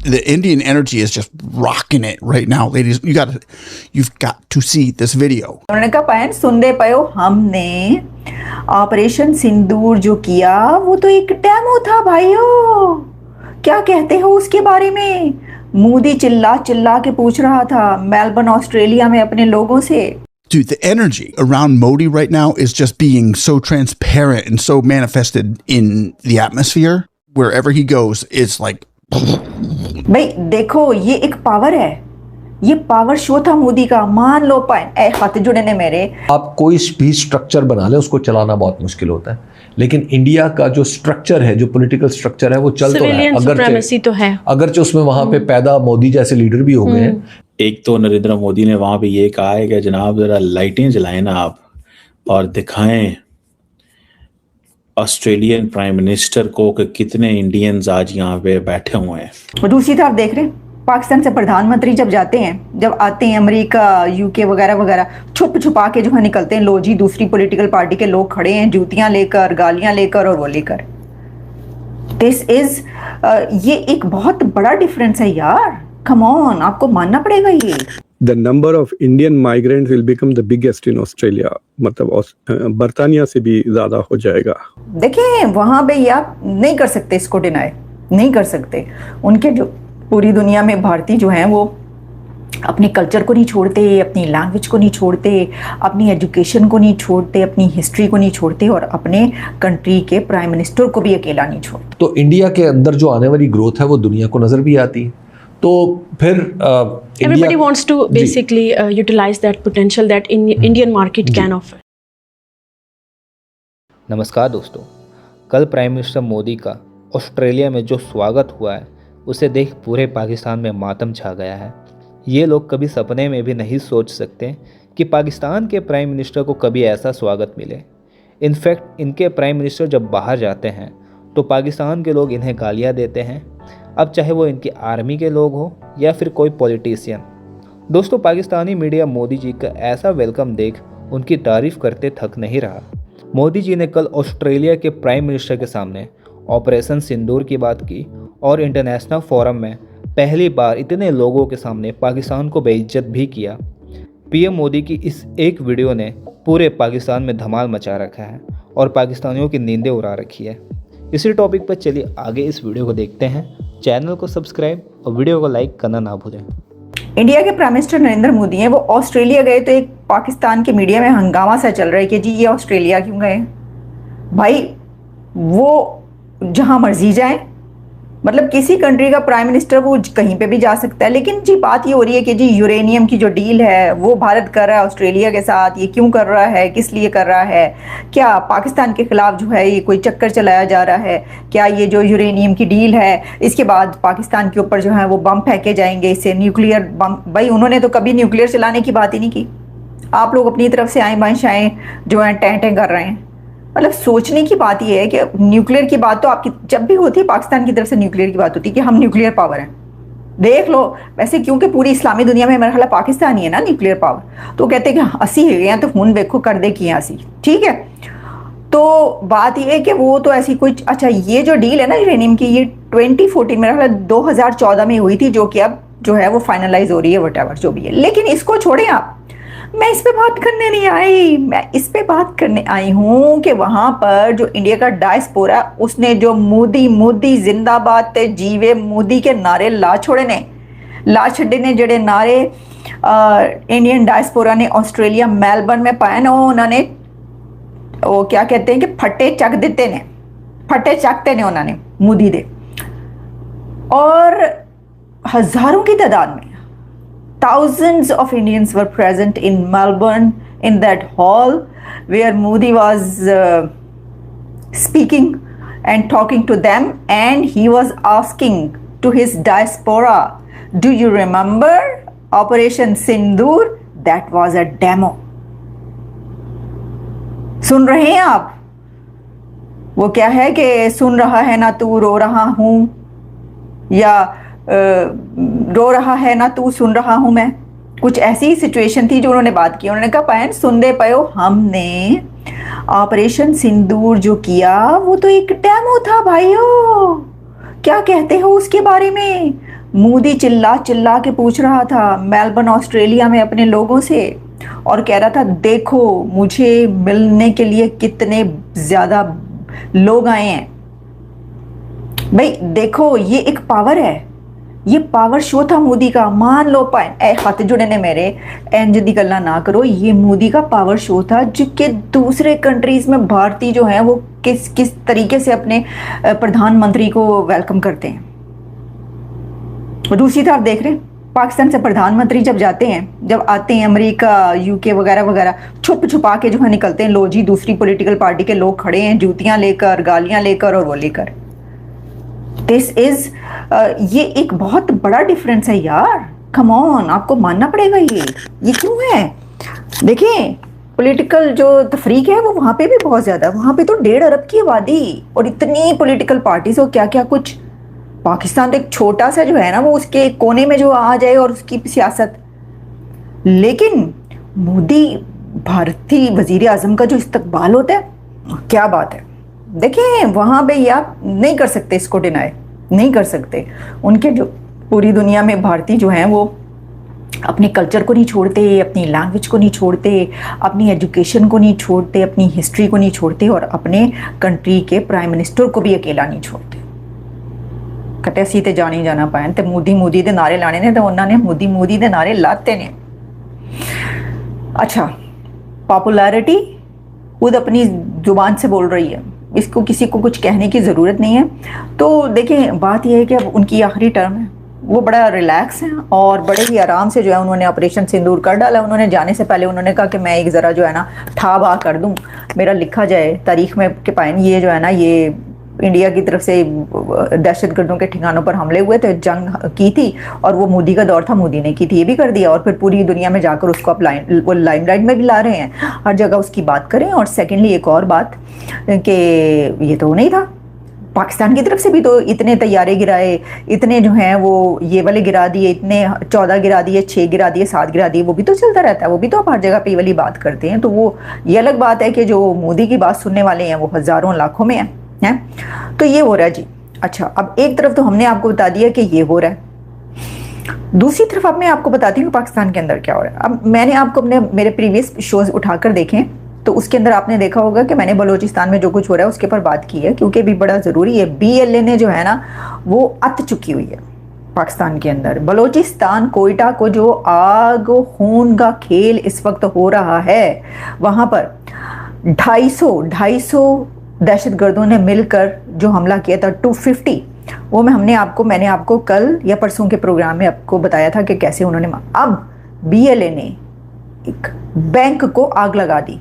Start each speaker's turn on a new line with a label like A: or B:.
A: the Indian energy is just rocking it right now, ladies. You've got to see this video.
B: उन्होंने कहा पायन सुनते पयो हमने ऑपरेशन सिंदूर जो किया वो तो एक डेमो था भाइयों, क्या कहते हो उसके बारे में? मोदी चिल्ला चिल्ला के पूछ रहा था मेलबर्न ऑस्ट्रेलिया में अपने लोगों से.
A: Dude, the energy around Modi right now is just being so transparent and so manifested in the atmosphere. Wherever he goes, it's like.
B: भाई देखो, ये एक पावर है, ये पावर शो था मोदी का. मान लो पाए हाथ जुड़े ने मेरे.
C: आप कोई भी स्ट्रक्चर बना ले, उसको चलाना बहुत मुश्किल होता है, लेकिन इंडिया का जो स्ट्रक्चर है, जो पॉलिटिकल स्ट्रक्चर है, वो चल तो रहा है. अगरचे उसमें वहां पे पैदा मोदी जैसे लीडर भी हो गए हैं.
D: एक तो नरेंद्र मोदी ने वहां पे ये कहा है कि जनाब जरा लाइटें जलाएं ना आप और दिखाएं ऑस्ट्रेलियन प्राइम मिनिस्टर को कि कितने इंडियंस आज यहाँ पे बैठे हुए हैं.
B: और दूसरी तरफ देख रहे हैं पाकिस्तान से प्रधानमंत्री जब जाते हैं, जब आते हैं अमेरिका यूके वगैरह वगैरह, छुप छुपा के जो है निकलते हैं. लो जी, दूसरी पॉलिटिकल पार्टी के लोग खड़े हैं जूतियां लेकर, गालियां लेकर और वो लेकर. दिस इज ये एक बहुत बड़ा डिफरेंस है यार. कम ऑन, आपको मानना पड़ेगा ये.
E: The number of Indian migrants will become the biggest in Australia. मतलब बर्तानिया से भी ज्यादा हो जाएगा.
B: देखिए वहां पे ये आप नहीं कर सकते, इसको डिनाई नहीं कर सकते. उनके जो पूरी दुनिया में भारतीय जो हैं वो अपने कल्चर को नहीं छोड़ते, अपनी लैंग्वेज को नहीं छोड़ते, अपनी एजुकेशन को नहीं छोड़ते, अपनी हिस्ट्री को नहीं छोड़ते और अपने कंट्री के प्राइम मिनिस्टर को भी अकेला नहीं छोड़ते.
C: तो इंडिया के अंदर जो आने वाली ग्रोथ है वो दुनिया को नजर भी आती है. तो फिर
F: everybody wants to basically utilize that potential that Indian market can offer.
G: नमस्कार दोस्तों, कल प्राइम मिनिस्टर मोदी का ऑस्ट्रेलिया में जो स्वागत हुआ है उसे देख पूरे पाकिस्तान में मातम छा गया है. ये लोग कभी सपने में भी नहीं सोच सकते कि पाकिस्तान के प्राइम मिनिस्टर को कभी ऐसा स्वागत मिले. इनफैक्ट इनके प्राइम मिनिस्टर जब बाहर जाते हैं तो पाकिस्तान के लोग इन्हें गालियाँ देते हैं, अब चाहे वो इनकी आर्मी के लोग हो या फिर कोई पॉलिटिशियन. दोस्तों, पाकिस्तानी मीडिया मोदी जी का ऐसा वेलकम देख उनकी तारीफ करते थक नहीं रहा. मोदी जी ने कल ऑस्ट्रेलिया के प्राइम मिनिस्टर के सामने ऑपरेशन सिंदूर की बात की और इंटरनेशनल फोरम में पहली बार इतने लोगों के सामने पाकिस्तान को बेइज्जत भी किया. पीएम मोदी की इस एक वीडियो ने पूरे पाकिस्तान में धमाल मचा रखा है और पाकिस्तानियों की नींदें उड़ा रखी है. इसी टॉपिक पर चलिए आगे इस वीडियो को देखते हैं. चैनल को सब्सक्राइब और वीडियो को लाइक करना ना भूलें.
B: इंडिया के प्राइम मिनिस्टर नरेंद्र मोदी हैं, वो ऑस्ट्रेलिया गए तो एक पाकिस्तान के मीडिया में हंगामा सा चल रहा है कि जी ये ऑस्ट्रेलिया क्यों गए. भाई वो जहां मर्जी जाए, मतलब किसी कंट्री का प्राइम मिनिस्टर वो कहीं पे भी जा सकता है. लेकिन जी बात ये हो रही है कि जी यूरेनियम की जो डील है वो भारत कर रहा है ऑस्ट्रेलिया के साथ, ये क्यों कर रहा है, किस लिए कर रहा है, क्या पाकिस्तान के खिलाफ जो है ये कोई चक्कर चलाया जा रहा है, क्या ये जो यूरेनियम की डील है इसके बाद पाकिस्तान के ऊपर जो है वो बम फेंके जाएंगे, इससे न्यूक्लियर बम. भाई उन्होंने तो कभी न्यूक्लियर चलाने की बात ही नहीं की. आप लोग अपनी तरफ से आए बाएं जो है टें कर रहे हैं. मतलब सोचने की बात यह है कि न्यूक्लियर की बात तो आपकी जब भी होती है, पाकिस्तान की तरफ से न्यूक्लियर की बात होती है कि हम न्यूक्लियर पावर हैं. देख लो वैसे, क्योंकि पूरी इस्लामी दुनिया में मेरा ख्याल पाकिस्तान ही है ना न्यूक्लियर पावर, तो कहते हैं कि 80 है गए तो फोन देखो कर दे कि 80. ठीक है, तो बात यह है कि वो तो ऐसी कोई. अच्छा, ये जो डील है ना यूरेनियम की, ये 2014 मेरा ख्याल 2014 में हुई थी, जो कि अब जो है वो फाइनलाइज हो रही है, वटएवर जो भी है. लेकिन इसको छोड़ें आप, मैं इस पे बात करने नहीं आई. मैं इस पे बात करने आई हूँ कि वहां पर जो इंडिया का डायस्पोरा, उसने जो मोदी मोदी जिंदाबाद ते जीवे मोदी के नारे ला छड़े ने जड़े नारे इंडियन डायस्पोरा ने ऑस्ट्रेलिया मेलबर्न में पाए ना, उन्होंने वो क्या कहते हैं कि फटे चकते ने उन्होंने मोदी दे. और हजारों की तादाद में thousands of Indians were present in Melbourne in that hall where Modi was speaking and talking to them, and he was asking to his diaspora, do you remember Operation Sindoor? That was a demo. सुन रहे हैं आप? वो क्या है कि सुन रहा है ना तू रो रहा हूं, या रो रहा है ना तू सुन रहा हूं मैं. कुछ ऐसी सिचुएशन थी जो उन्होंने बात की. उन्होंने कहा पायन सुनते पयो हमने ऑपरेशन सिंदूर जो किया वो तो एक डेमो था भाइयों, क्या कहते हो उसके बारे में? मोदी चिल्ला चिल्ला के पूछ रहा था मेलबर्न ऑस्ट्रेलिया में अपने लोगों से और कह रहा था देखो मुझे मिलने के लिए कितने ज़्यादा लोग आए हैं। भाई देखो ये एक पावर है, ये पावर शो था मोदी का। मान लो पाए ए हाथ जुड़े ने मेरे इंज दी गल्ला ना करो, ये मोदी का पावर शो था जो कि दूसरे कंट्रीज में भारतीय जो हैं वो किस किस तरीके से अपने प्रधानमंत्री को वेलकम करते हैं। दूसरी तरफ देख रहे हैं पाकिस्तान से प्रधानमंत्री जब जाते हैं, जब आते हैं अमेरिका यूके वगैरह वगैरह, छुप छुपा के जो है निकलते हैं, लो जी दूसरी पॉलिटिकल पार्टी के लोग खड़े हैं जूतियां लेकर, गालियां लेकर और वो लेकर। दिस इज ये एक बहुत बड़ा डिफरेंस है यार, कम ऑन, आपको मानना पड़ेगा। ये क्यों है? देखिए पॉलिटिकल जो तफरीक है वो वहाँ पे भी बहुत ज़्यादा, वहाँ पे तो 1.5 अरब की आबादी और इतनी पॉलिटिकल पार्टीज और क्या क्या कुछ। पाकिस्तान तो एक छोटा सा जो है ना वो उसके कोने में जो आ जाए और उसकी सियासत, लेकिन मोदी भारतीय वजीर आजम का जो इस्तकबाल होता है क्या बात है। देखिए वहाँ पे ये आप नहीं कर सकते, इसको डिनाई नहीं कर सकते। उनके जो पूरी दुनिया में भारतीय जो हैं वो अपने कल्चर को नहीं छोड़ते, अपनी लैंग्वेज को नहीं छोड़ते, अपनी एजुकेशन को नहीं छोड़ते, अपनी हिस्ट्री को नहीं छोड़ते और अपने कंट्री के प्राइम मिनिस्टर को भी अकेला नहीं छोड़ते। कटे असी तो जाने जाना पाए तो मोदी मोदी के नारे लाने ने, तो उन्होंने मोदी मोदी के नारे लाते ने। अच्छा पॉपुलैरिटी खुद अपनी जुबान से बोल रही है, इसको किसी को कुछ कहने की ज़रूरत नहीं है। तो देखें बात यह है कि अब उनकी आखिरी टर्म है, वो बड़ा रिलैक्स हैं और बड़े ही आराम से जो है उन्होंने ऑपरेशन सिंदूर कर डाला। उन्होंने जाने से पहले उन्होंने कहा कि मैं एक ज़रा जो है ना ठा बा कर दूं, मेरा लिखा जाए तारीख में कि पाइन ये जो है ना ये इंडिया की तरफ से दहशतगर्दों के ठिकानों पर हमले हुए थे, जंग की थी और वो मोदी का दौर था, मोदी ने की थी, ये भी कर दिया और फिर पूरी दुनिया में जाकर उसको आप लाइमलाइट में भी ला रहे हैं, हर जगह उसकी बात करें। और सेकेंडली एक और बात कि ये तो नहीं था, पाकिस्तान की तरफ से भी तो इतने तैयारे गिराए, इतने जो हैं वो ये वाले गिरा दिए, इतने 14 गिरा दिए, 6 गिरा दिए, 7 गिरा दिए, वो भी तो चलता रहता है, वो भी तो आप हर जगह पे ये वाली बात करते हैं। तो वो ये अलग बात है कि जो मोदी की बात सुनने वाले हैं वो हज़ारों लाखों में हैं। तो ये हो रहा है जी। अच्छा अब एक तरफ तो हमने आपको बता दिया कि ये हो रहा है, दूसरी तरफ अब मैं आपको बताती हूँ पाकिस्तान के अंदर क्या हो रहा है। अब मैंने आपको मेरे प्रीवियस शोज उठाकर देखें तो उसके अंदर आपने देखा होगा कि मैंने बलूचिस्तान में जो कुछ हो रहा है उसके ऊपर बात की है, क्योंकि भी बड़ा ज़रूरी है। BLA ने जो है ना वो अत चुकी हुई है पाकिस्तान के अंदर। बलूचिस्तान कोयटा को जो आग खून का खेल इस वक्त हो रहा है, वहाँ पर 250 दहशतगर्दों ने मिलकर जो हमला किया था 250, वो मैंने आपको कल या परसों के प्रोग्राम में आपको बताया था कि कैसे उन्होंने। अब BLA ने एक बैंक को आग लगा दी,